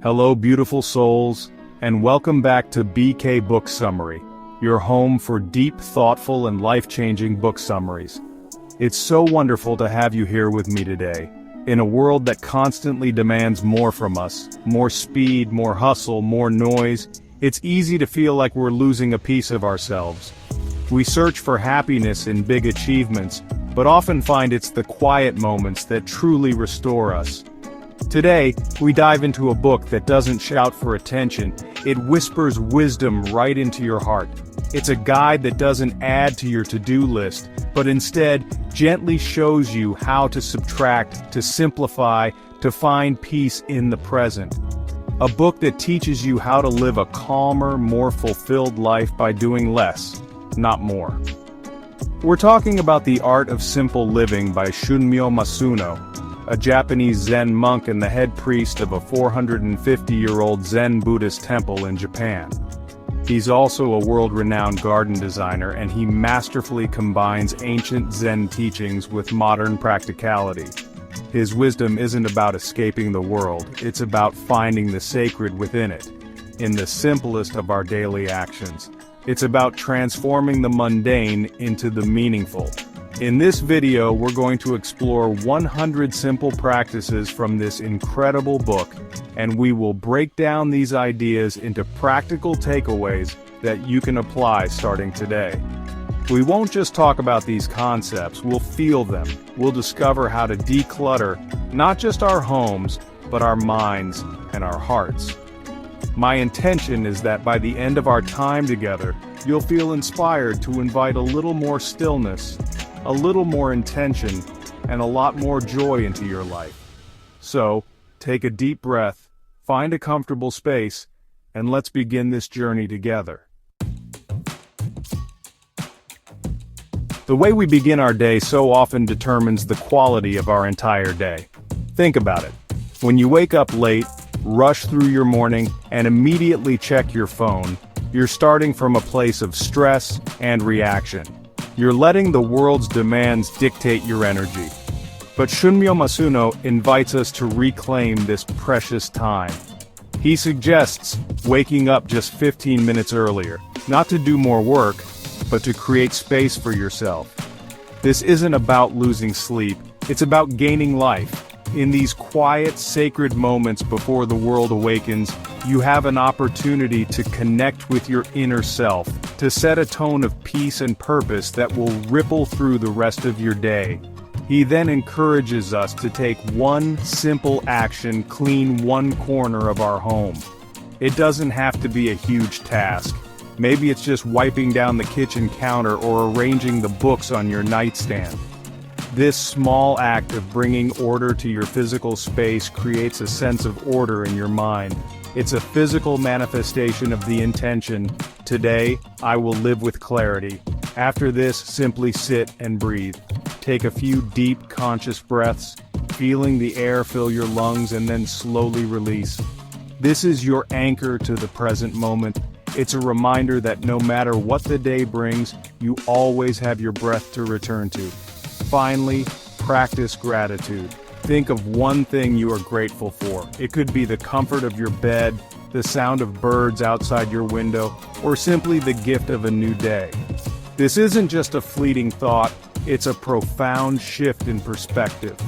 Hello beautiful souls, and welcome back to BK Book Summary, your home for deep, thoughtful, and life-changing book summaries. It's so wonderful to have you here with me today. In a world that constantly demands more from us, more speed, more hustle, more noise, it's easy to feel like we're losing a piece of ourselves. We search for happiness in big achievements, but often find it's the quiet moments that truly restore us. Today, we dive into a book that doesn't shout for attention, it whispers wisdom right into your heart. It's a guide that doesn't add to your to-do list, but instead, gently shows you how to subtract, to simplify, to find peace in the present. A book that teaches you how to live a calmer, more fulfilled life by doing less, not more. We're talking about The Art of Simple Living by Shunmyo Masuno, a Japanese Zen monk and the head priest of a 450-year-old Zen Buddhist temple in Japan. He's also a world-renowned garden designer, and he masterfully combines ancient Zen teachings with modern practicality. His wisdom isn't about escaping the world, it's about finding the sacred within it, in the simplest of our daily actions. It's about transforming the mundane into the meaningful. In this video, we're going to explore 100 simple practices from this incredible book, and we will break down these ideas into practical takeaways that you can apply starting today. We won't just talk about these concepts, we'll feel them. We'll discover how to declutter not just our homes, but our minds and our hearts. My intention is that by the end of our time together, you'll feel inspired to invite a little more stillness, a little more intention, and a lot more joy into your life. So, take a deep breath, find a comfortable space, and let's begin this journey together. The way we begin our day so often determines the quality of our entire day. Think about it. When you wake up late, rush through your morning, and immediately check your phone, you're starting from a place of stress and reaction. You're letting the world's demands dictate your energy. But Shunmyo Masuno invites us to reclaim this precious time. He suggests waking up just 15 minutes earlier, not to do more work, but to create space for yourself. This isn't about losing sleep, it's about gaining life. In these quiet, sacred moments before the world awakens, you have an opportunity to connect with your inner self, to set a tone of peace and purpose that will ripple through the rest of your day. He then encourages us to take one simple action, clean one corner of our home. It doesn't have to be a huge task. Maybe it's just wiping down the kitchen counter or arranging the books on your nightstand. This small act of bringing order to your physical space creates a sense of order in your mind. It's a physical manifestation of the intention, today, I will live with clarity. After this, simply sit and breathe. Take a few deep, conscious breaths, feeling the air fill your lungs and then slowly release. This is your anchor to the present moment. It's a reminder that no matter what the day brings, you always have your breath to return to. Finally, practice gratitude. Think of one thing you are grateful for. It could be the comfort of your bed, the sound of birds outside your window, or simply the gift of a new day. This isn't just a fleeting thought, it's a profound shift in perspective.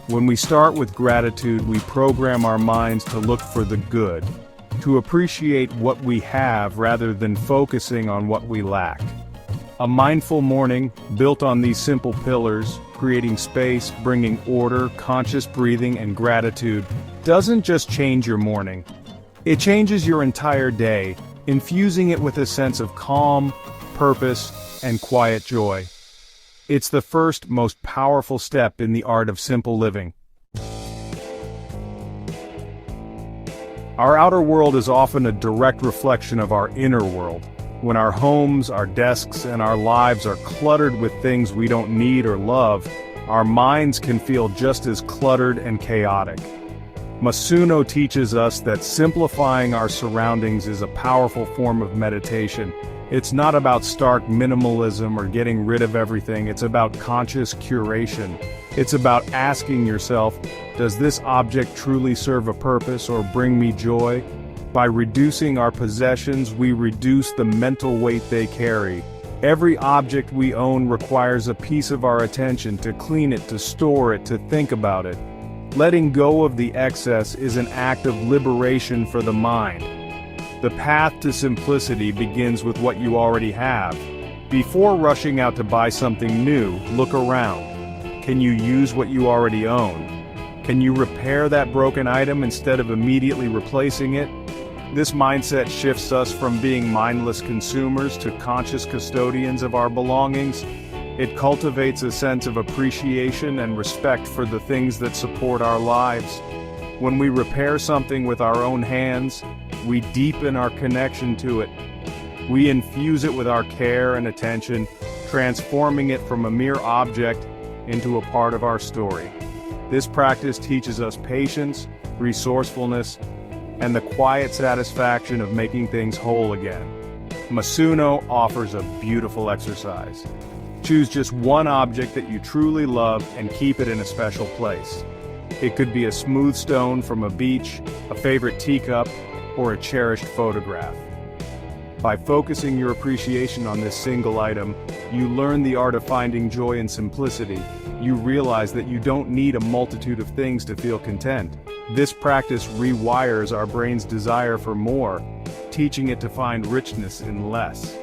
When we start with gratitude, we program our minds to look for the good, to appreciate what we have rather than focusing on what we lack. A mindful morning, built on these simple pillars, creating space, bringing order, conscious breathing, and gratitude, doesn't just change your morning. It changes your entire day, infusing it with a sense of calm, purpose, and quiet joy. It's the first, most powerful step in the art of simple living. Our outer world is often a direct reflection of our inner world. When our homes, our desks, and our lives are cluttered with things we don't need or love, our minds can feel just as cluttered and chaotic. Masuno teaches us that simplifying our surroundings is a powerful form of meditation. It's not about stark minimalism or getting rid of everything, it's about conscious curation. It's about asking yourself, does this object truly serve a purpose or bring me joy? By reducing our possessions, we reduce the mental weight they carry. Every object we own requires a piece of our attention to clean it, to store it, to think about it. Letting go of the excess is an act of liberation for the mind. The path to simplicity begins with what you already have. Before rushing out to buy something new, look around. Can you use what you already own? Can you repair that broken item instead of immediately replacing it? This mindset shifts us from being mindless consumers to conscious custodians of our belongings. It cultivates a sense of appreciation and respect for the things that support our lives. When we repair something with our own hands, we deepen our connection to it. We infuse it with our care and attention, transforming it from a mere object into a part of our story. This practice teaches us patience, resourcefulness, and the quiet satisfaction of making things whole again. Masuno offers a beautiful exercise. Choose just one object that you truly love and keep it in a special place. It could be a smooth stone from a beach, a favorite teacup, or a cherished photograph. By focusing your appreciation on this single item, you learn the art of finding joy in simplicity. You realize that you don't need a multitude of things to feel content. This practice rewires our brain's desire for more, teaching it to find richness in less.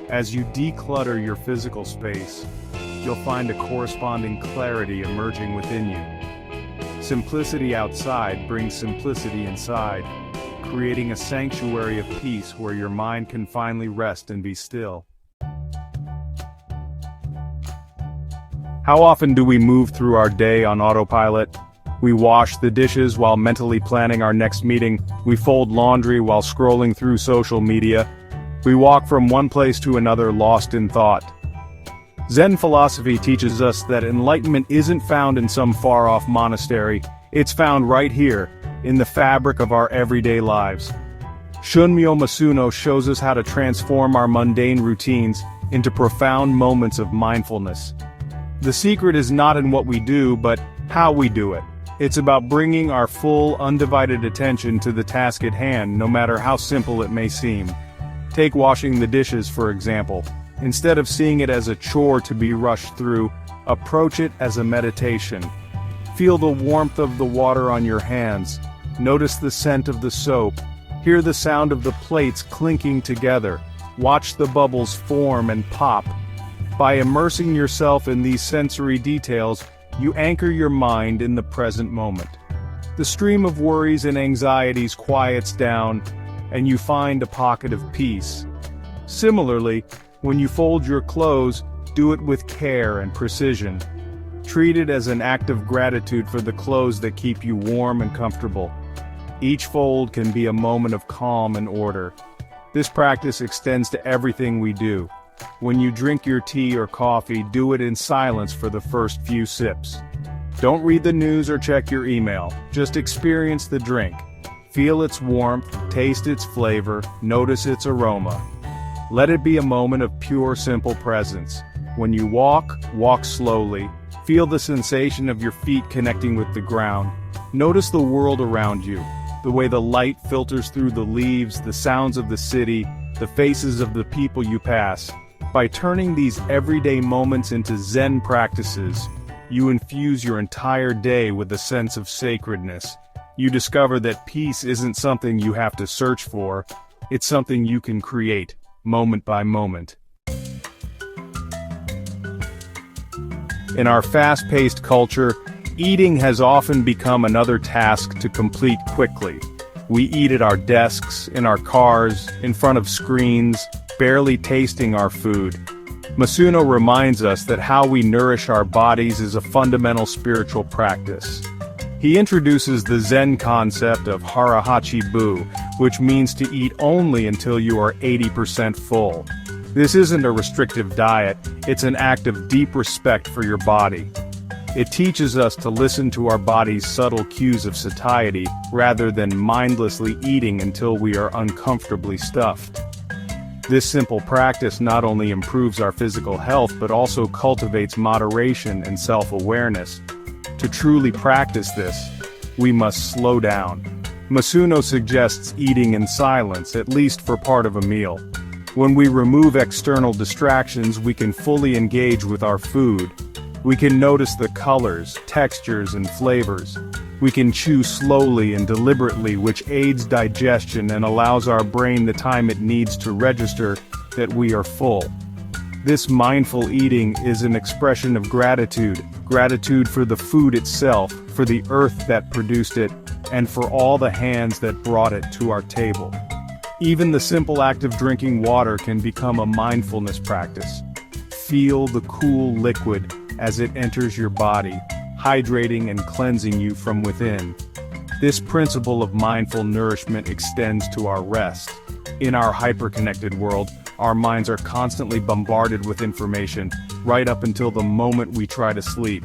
As you declutter your physical space, you'll find a corresponding clarity emerging within you. Simplicity outside brings simplicity inside, creating a sanctuary of peace where your mind can finally rest and be still. How often do we move through our day on autopilot? We wash the dishes while mentally planning our next meeting. We fold laundry while scrolling through social media. We walk from one place to another lost in thought. Zen philosophy teaches us that enlightenment isn't found in some far-off monastery. It's found right here, in the fabric of our everyday lives. Shunmyo Masuno shows us how to transform our mundane routines into profound moments of mindfulness. The secret is not in what we do, but how we do it. It's about bringing our full, undivided attention to the task at hand, no matter how simple it may seem. Take washing the dishes, for example. Instead of seeing it as a chore to be rushed through, approach it as a meditation. Feel the warmth of the water on your hands. Notice the scent of the soap. Hear the sound of the plates clinking together. Watch the bubbles form and pop. By immersing yourself in these sensory details, you anchor your mind in the present moment. The stream of worries and anxieties quiets down, and you find a pocket of peace. Similarly, when you fold your clothes, do it with care and precision. Treat it as an act of gratitude for the clothes that keep you warm and comfortable. Each fold can be a moment of calm and order. This practice extends to everything we do. When you drink your tea or coffee, do it in silence for the first few sips. Don't read the news or check your email. Just experience the drink. Feel its warmth, taste its flavor, notice its aroma. Let it be a moment of pure, simple presence. When you walk, walk slowly. Feel the sensation of your feet connecting with the ground. Notice the world around you, the way the light filters through the leaves, the sounds of the city, the faces of the people you pass. By turning these everyday moments into Zen practices, you infuse your entire day with a sense of sacredness. You discover that peace isn't something you have to search for, it's something you can create, moment by moment. In our fast-paced culture, eating has often become another task to complete quickly. We eat at our desks, in our cars, in front of screens, barely tasting our food. Masuno reminds us that how we nourish our bodies is a fundamental spiritual practice. He introduces the Zen concept of hara-hachi-bu, which means to eat only until you are 80% full. This isn't a restrictive diet, it's an act of deep respect for your body. It teaches us to listen to our body's subtle cues of satiety, rather than mindlessly eating until we are uncomfortably stuffed. This simple practice not only improves our physical health but also cultivates moderation and self-awareness. To truly practice this, we must slow down. Masuno suggests eating in silence, at least for part of a meal. When we remove external distractions, we can fully engage with our food. We can notice the colors, textures, and flavors. We can chew slowly and deliberately, which aids digestion and allows our brain the time it needs to register that we are full. This mindful eating is an expression of gratitude. Gratitude for the food itself, for the earth that produced it, and for all the hands that brought it to our table. Even the simple act of drinking water can become a mindfulness practice. Feel the cool liquid as it enters your body, hydrating and cleansing you from within. This principle of mindful nourishment extends to our rest. In our hyper-connected world, our minds are constantly bombarded with information, right up until the moment we try to sleep.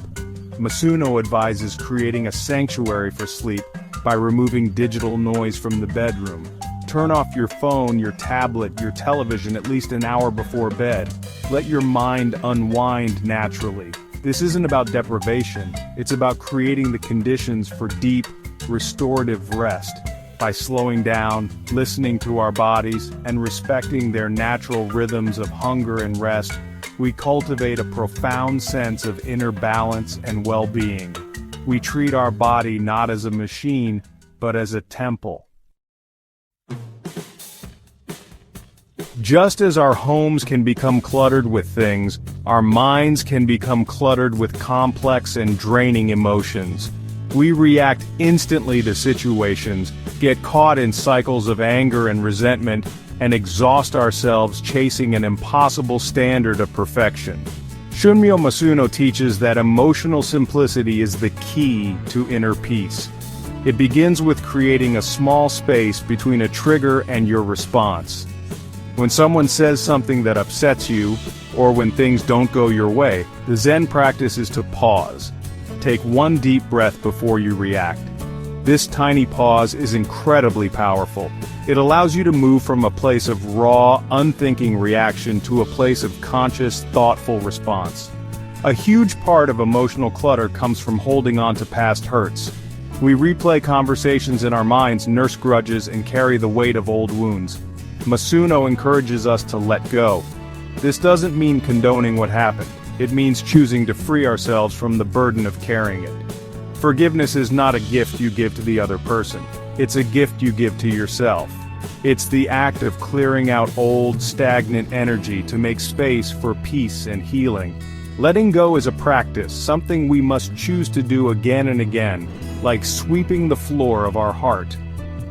Masuno advises creating a sanctuary for sleep by removing digital noise from the bedroom. Turn off your phone, your tablet, your television at least an hour before bed. Let your mind unwind naturally. This isn't about deprivation, it's about creating the conditions for deep, restorative rest. By slowing down, listening to our bodies, and respecting their natural rhythms of hunger and rest, we cultivate a profound sense of inner balance and well-being. We treat our body not as a machine, but as a temple. Just as our homes can become cluttered with things, our minds can become cluttered with complex and draining emotions. We react instantly to situations, get caught in cycles of anger and resentment, and exhaust ourselves chasing an impossible standard of perfection. Shunmyo Masuno teaches that emotional simplicity is the key to inner peace. It begins with creating a small space between a trigger and your response. When someone says something that upsets you, or when things don't go your way, the Zen practice is to pause. Take one deep breath before you react. This tiny pause is incredibly powerful. It allows you to move from a place of raw, unthinking reaction to a place of conscious, thoughtful response. A huge part of emotional clutter comes from holding on to past hurts. We replay conversations in our minds, nurse grudges, and carry the weight of old wounds. Masuno encourages us to let go. This doesn't mean condoning what happened. It means choosing to free ourselves from the burden of carrying it. Forgiveness is not a gift you give to the other person. It's a gift you give to yourself. It's the act of clearing out old, stagnant energy to make space for peace and healing. Letting go is a practice, something we must choose to do again and again, like sweeping the floor of our heart.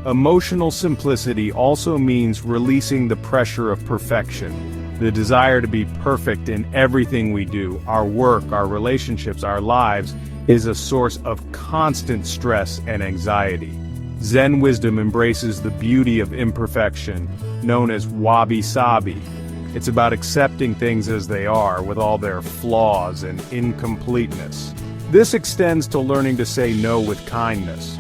Emotional simplicity also means releasing the pressure of perfection. The desire to be perfect in everything we do, our work, our relationships, our lives, is a source of constant stress and anxiety. Zen wisdom embraces the beauty of imperfection, known as wabi-sabi. It's about accepting things as they are, with all their flaws and incompleteness. This extends to learning to say no with kindness.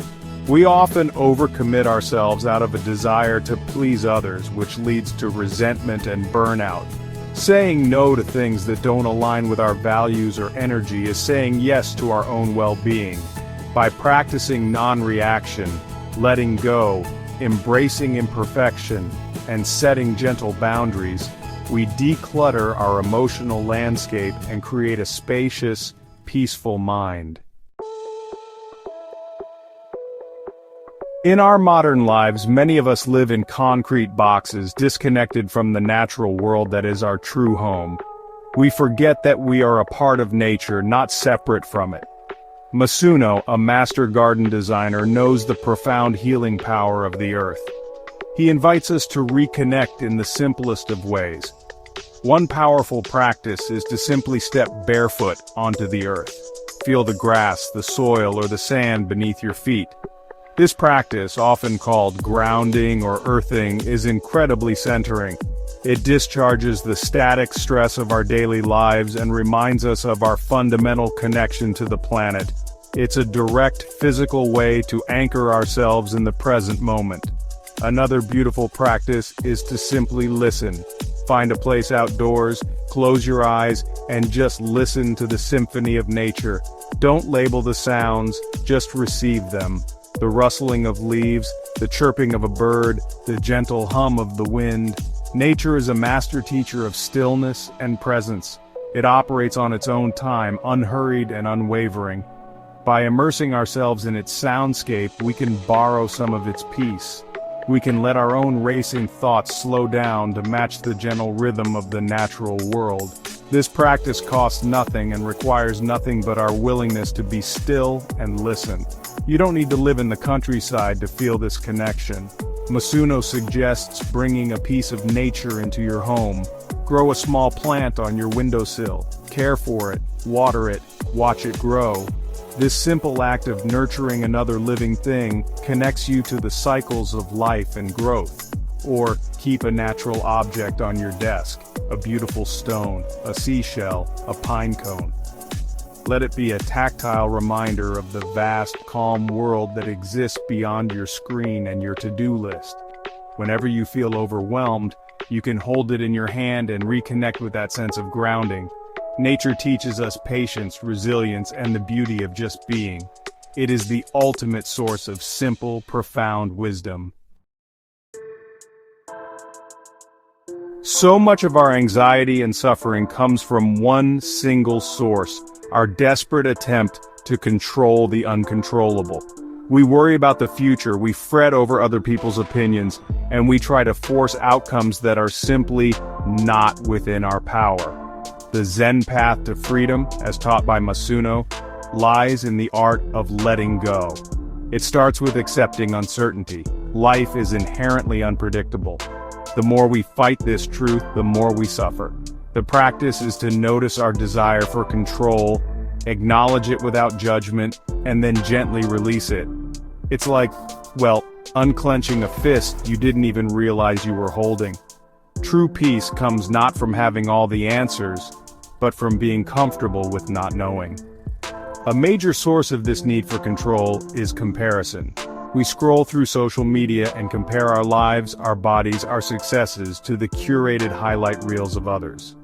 We often overcommit ourselves out of a desire to please others, which leads to resentment and burnout. Saying no to things that don't align with our values or energy is saying yes to our own well-being. By practicing non-reaction, letting go, embracing imperfection, and setting gentle boundaries, we declutter our emotional landscape and create a spacious, peaceful mind. In our modern lives, many of us live in concrete boxes, disconnected from the natural world that is our true home. We forget that we are a part of nature, not separate from it. Masuno, a master garden designer, knows the profound healing power of the earth. He invites us to reconnect in the simplest of ways. One powerful practice is to simply step barefoot onto the earth. Feel the grass, the soil, or the sand beneath your feet. This practice, often called grounding or earthing, is incredibly centering. It discharges the static stress of our daily lives and reminds us of our fundamental connection to the planet. It's a direct physical way to anchor ourselves in the present moment. Another beautiful practice is to simply listen. Find a place outdoors, close your eyes, and just listen to the symphony of nature. Don't label the sounds, just receive them. The rustling of leaves, the chirping of a bird, the gentle hum of the wind. Nature is a master teacher of stillness and presence. It operates on its own time, unhurried and unwavering. By immersing ourselves in its soundscape, we can borrow some of its peace. We can let our own racing thoughts slow down to match the gentle rhythm of the natural world. This practice costs nothing and requires nothing but our willingness to be still and listen. You don't need to live in the countryside to feel this connection. Masuno suggests bringing a piece of nature into your home. Grow a small plant on your windowsill. Care for it, water it, watch it grow. This simple act of nurturing another living thing connects you to the cycles of life and growth. Or keep a natural object on your desk, a beautiful stone, a seashell, a pine cone. Let it be a tactile reminder of the vast, calm world that exists beyond your screen and your to-do list. Whenever you feel overwhelmed, you can hold it in your hand and reconnect with that sense of grounding. Nature teaches us patience, resilience, and the beauty of just being. It is the ultimate source of simple, profound wisdom. So much of our anxiety and suffering comes from one single source: our desperate attempt to control the uncontrollable. We worry about the future, we fret over other people's opinions, and we try to force outcomes that are simply not within our power. The Zen path to freedom, as taught by Masuno, lies in the art of letting go. It starts with accepting uncertainty. Life is inherently unpredictable. The more we fight this truth, the more we suffer. The practice is to notice our desire for control, acknowledge it without judgment, and then gently release it. It's like, well, unclenching a fist you didn't even realize you were holding. True peace comes not from having all the answers, but from being comfortable with not knowing. A major source of this need for control is comparison. We scroll through social media and compare our lives, our bodies, our successes to the curated highlight reels of others.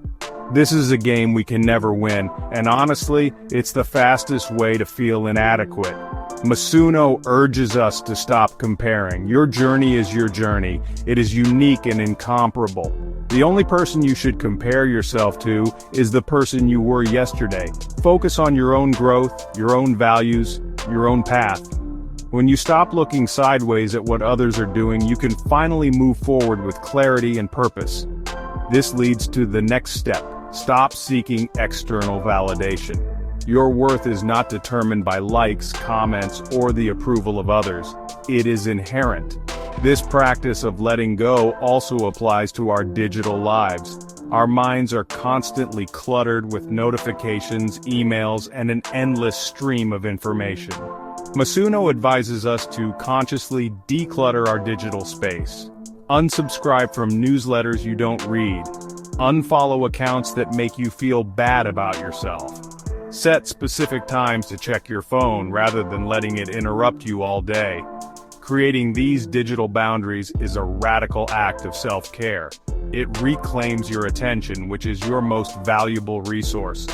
This is a game we can never win, and honestly, it's the fastest way to feel inadequate. Masuno urges us to stop comparing. Your journey is your journey. It is unique and incomparable. The only person you should compare yourself to is the person you were yesterday. Focus on your own growth, your own values, your own path. When you stop looking sideways at what others are doing, you can finally move forward with clarity and purpose. This leads to the next step. Stop seeking external validation. Your worth is not determined by likes, comments, or the approval of others. It is inherent. This practice of letting go also applies to our digital lives. Our minds are constantly cluttered with notifications, emails, and an endless stream of information. Masuno advises us to consciously declutter our digital space. Unsubscribe from newsletters you don't read. Unfollow accounts that make you feel bad about yourself. Set specific times to check your phone rather than letting it interrupt you all day. Creating these digital boundaries is a radical act of self-care. It reclaims your attention, which is your most valuable resource.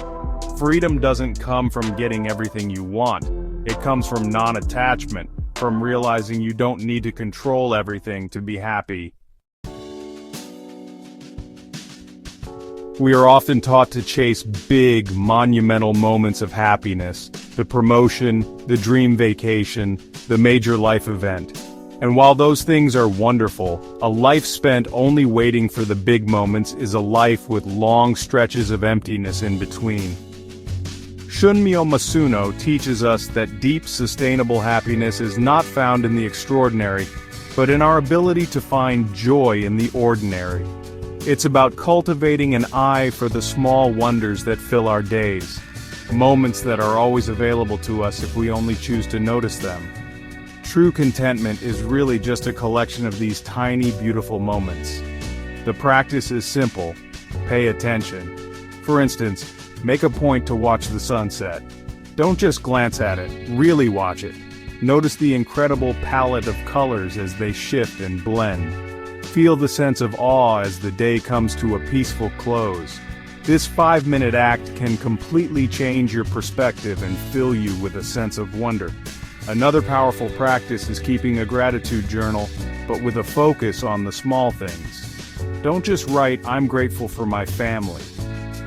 Freedom doesn't come from getting everything you want. It comes from non-attachment, from realizing you don't need to control everything to be happy. We are often taught to chase big, monumental moments of happiness, the promotion, the dream vacation, the major life event. And while those things are wonderful, a life spent only waiting for the big moments is a life with long stretches of emptiness in between. Shunmyo Masuno teaches us that deep, sustainable happiness is not found in the extraordinary, but in our ability to find joy in the ordinary. It's about cultivating an eye for the small wonders that fill our days, moments that are always available to us if we only choose to notice them. True contentment is really just a collection of these tiny, beautiful moments. The practice is simple. Pay attention. For instance, make a point to watch the sunset. Don't just glance at it, really watch it. Notice the incredible palette of colors as they shift and blend. Feel the sense of awe as the day comes to a peaceful close. This 5-minute act can completely change your perspective and fill you with a sense of wonder. Another powerful practice is keeping a gratitude journal, but with a focus on the small things. Don't just write, "I'm grateful for my family."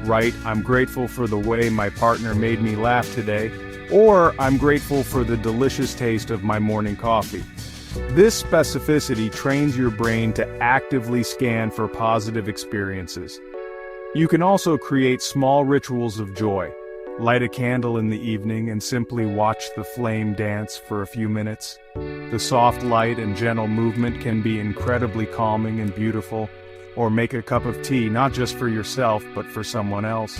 Write, "I'm grateful for the way my partner made me laugh today," or "I'm grateful for the delicious taste of my morning coffee." This specificity trains your brain to actively scan for positive experiences. You can also create small rituals of joy. Light a candle in the evening and simply watch the flame dance for a few minutes. The soft light and gentle movement can be incredibly calming and beautiful. Or make a cup of tea, not just for yourself, but for someone else.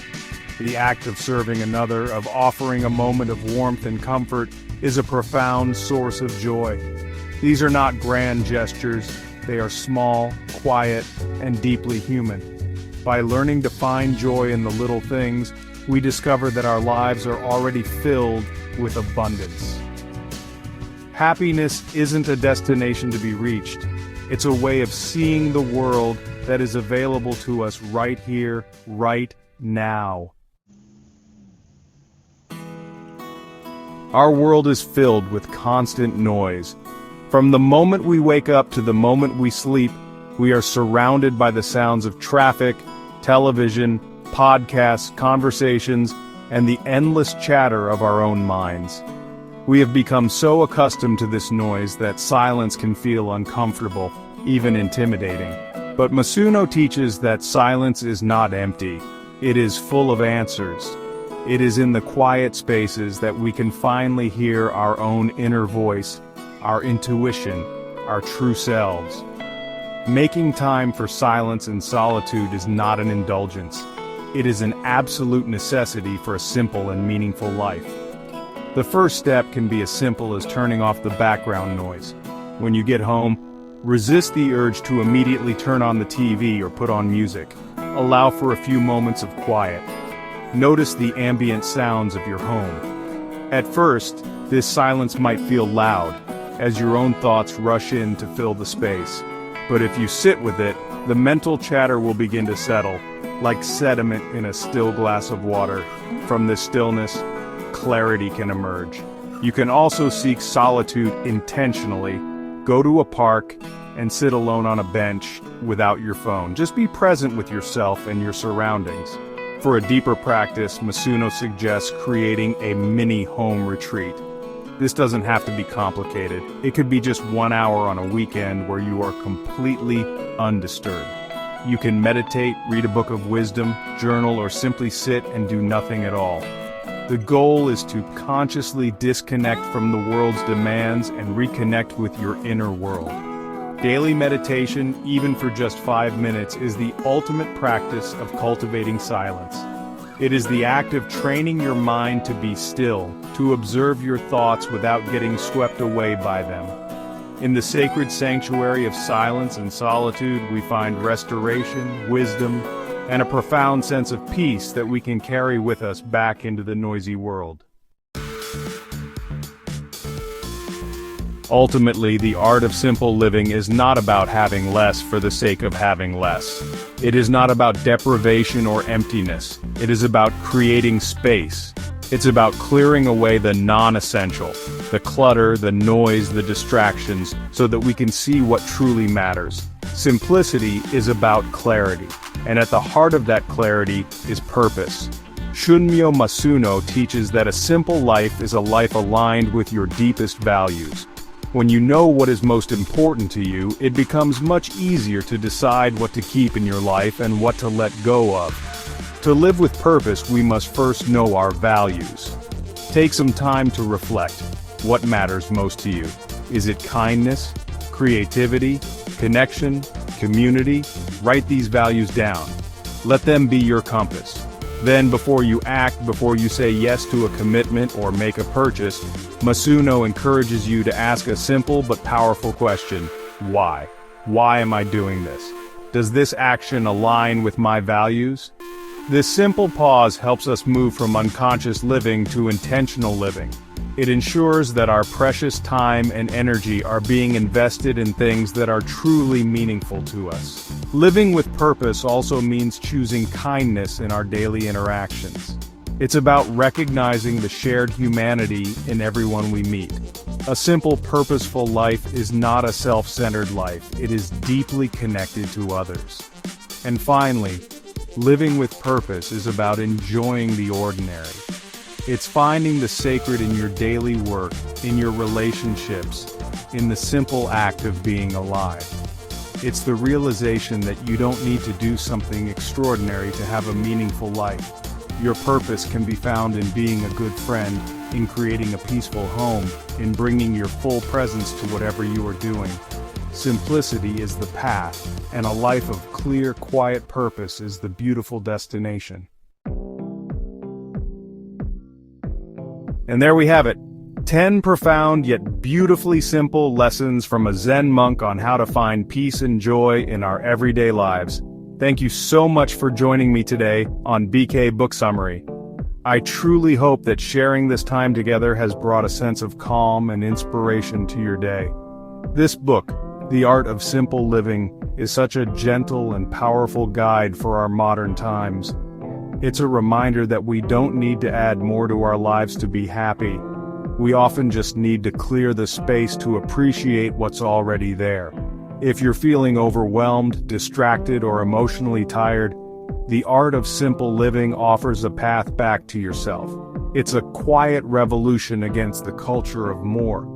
The act of serving another, of offering a moment of warmth and comfort, is a profound source of joy. These are not grand gestures, they are small, quiet, and deeply human. By learning to find joy in the little things, we discover that our lives are already filled with abundance. Happiness isn't a destination to be reached. It's a way of seeing the world that is available to us right here, right now. Our world is filled with constant noise. From the moment we wake up to the moment we sleep, we are surrounded by the sounds of traffic, television, podcasts, conversations, and the endless chatter of our own minds. We have become so accustomed to this noise that silence can feel uncomfortable, even intimidating. But Masuno teaches that silence is not empty. It is full of answers. It is in the quiet spaces that we can finally hear our own inner voice, our intuition, our true selves. Making time for silence and solitude is not an indulgence. It is an absolute necessity for a simple and meaningful life. The first step can be as simple as turning off the background noise. When you get home, resist the urge to immediately turn on the TV or put on music. Allow for a few moments of quiet. Notice the ambient sounds of your home. At first, this silence might feel loud, as your own thoughts rush in to fill the space. But if you sit with it, the mental chatter will begin to settle, like sediment in a still glass of water. From this stillness, clarity can emerge. You can also seek solitude intentionally. Go to a park and sit alone on a bench without your phone. Just be present with yourself and your surroundings. For a deeper practice, Masuno suggests creating a mini home retreat. This doesn't have to be complicated. It could be just 1 hour on a weekend where you are completely undisturbed. You can meditate, read a book of wisdom, journal, or simply sit and do nothing at all. The goal is to consciously disconnect from the world's demands and reconnect with your inner world. Daily meditation, even for just 5 minutes, is the ultimate practice of cultivating silence. It is the act of training your mind to be still, to observe your thoughts without getting swept away by them. In the sacred sanctuary of silence and solitude, we find restoration, wisdom, and a profound sense of peace that we can carry with us back into the noisy world. Ultimately, the art of simple living is not about having less for the sake of having less. It is not about deprivation or emptiness. It is about creating space. It's about clearing away the non-essential, the clutter, the noise, the distractions, so that we can see what truly matters. Simplicity is about clarity, and at the heart of that clarity is purpose. Shunmyo Masuno teaches that a simple life is a life aligned with your deepest values. When you know what is most important to you, it becomes much easier to decide what to keep in your life and what to let go of. To live with purpose, we must first know our values. Take some time to reflect. What matters most to you? Is it kindness, creativity, connection, community? Write these values down. Let them be your compass. Then, before you act, before you say yes to a commitment or make a purchase, Masuno encourages you to ask a simple but powerful question: why? Why am I doing this? Does this action align with my values? This simple pause helps us move from unconscious living to intentional living. It ensures that our precious time and energy are being invested in things that are truly meaningful to us. Living with purpose also means choosing kindness in our daily interactions. It's about recognizing the shared humanity in everyone we meet. A simple, purposeful life is not a self-centered life. It is deeply connected to others. And finally, living with purpose is about enjoying the ordinary. It's finding the sacred in your daily work, in your relationships, in the simple act of being alive. It's the realization that you don't need to do something extraordinary to have a meaningful life. Your purpose can be found in being a good friend, in creating a peaceful home, in bringing your full presence to whatever you are doing. Simplicity is the path, and a life of clear, quiet purpose is the beautiful destination. And there we have it. 10 profound yet beautifully simple lessons from a Zen monk on how to find peace and joy in our everyday lives. Thank you so much for joining me today on BK Book Summary. I truly hope that sharing this time together has brought a sense of calm and inspiration to your day. This book, The Art of Simple Living, is such a gentle and powerful guide for our modern times. It's a reminder that we don't need to add more to our lives to be happy. We often just need to clear the space to appreciate what's already there. If you're feeling overwhelmed, distracted, or emotionally tired, The Art of Simple Living offers a path back to yourself. It's a quiet revolution against the culture of more.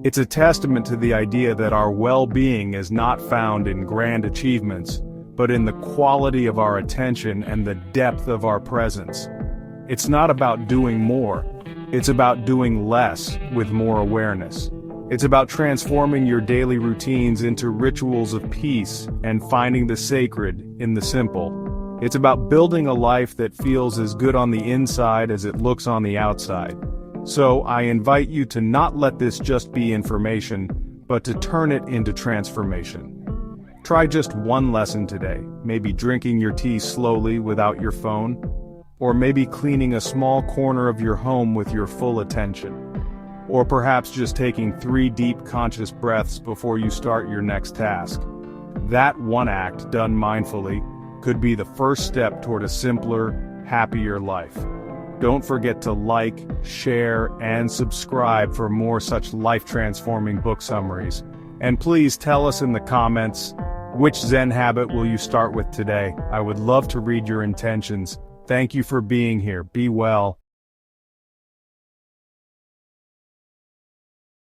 It's a testament to the idea that our well-being is not found in grand achievements, but in the quality of our attention and the depth of our presence. It's not about doing more. It's about doing less with more awareness. It's about transforming your daily routines into rituals of peace and finding the sacred in the simple. It's about building a life that feels as good on the inside as it looks on the outside. So I invite you to not let this just be information, but to turn it into transformation. Try just one lesson today, maybe drinking your tea slowly without your phone, or maybe cleaning a small corner of your home with your full attention, or perhaps just taking 3 deep conscious breaths before you start your next task. That one act, done mindfully, could be the first step toward a simpler, happier life. Don't forget to like, share, and subscribe for more such life-transforming book summaries. And please tell us in the comments, which Zen habit will you start with today? I would love to read your intentions. Thank you for being here. Be well.